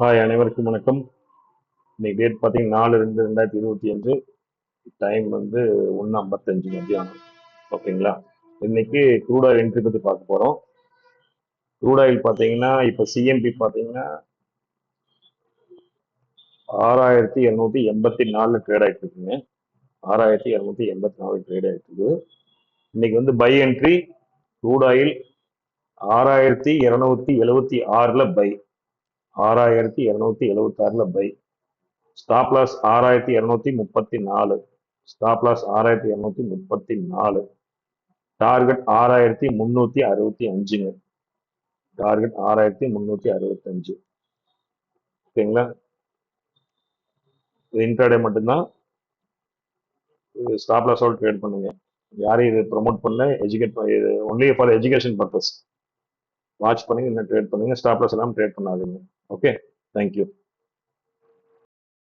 Hi, அனைவருக்கும் வணக்கம். இன்னைக்கு டேட் பார்த்தீங்கன்னா 4/2/2025. டைம் வந்து 1:55 மத்தியானம். ஓகேங்களா? இன்னைக்கு க்ரூட் ஆயில் என்ட்ரி பற்றி பார்க்க போகிறோம். க்ரூட் ஆயில் பார்த்தீங்கன்னா இப்போ சிஎம்பி பார்த்தீங்கன்னா 6,284 ட்ரேட் ஆகிட்டு இருக்குங்க. 6,284 ட்ரேட் ஆகிட்டு இருக்கு. இன்னைக்கு வந்து buy entry crude oil 6,276 buy. 6,276 buy. Stop loss 6,234. Stop loss 6,234. Target 6,365ங்க. டார்கெட் 6,365. ஓகேங்களா? இது இன்ட்ராடே மட்டும்தான். ஸ்டாப் லாஸோட ட்ரேட் பண்ணுங்க. யாரையும் இது ப்ரொமோட் பண்ணல, எஜுகேட் இது only for education purpose. Watch பண்ணி இன்னும் ட்ரேட் பண்ணுங்க. ஸ்டாப் லாஸ் எல்லாம் ட்ரேட் பண்ணாதீங்க. Okay, thank you.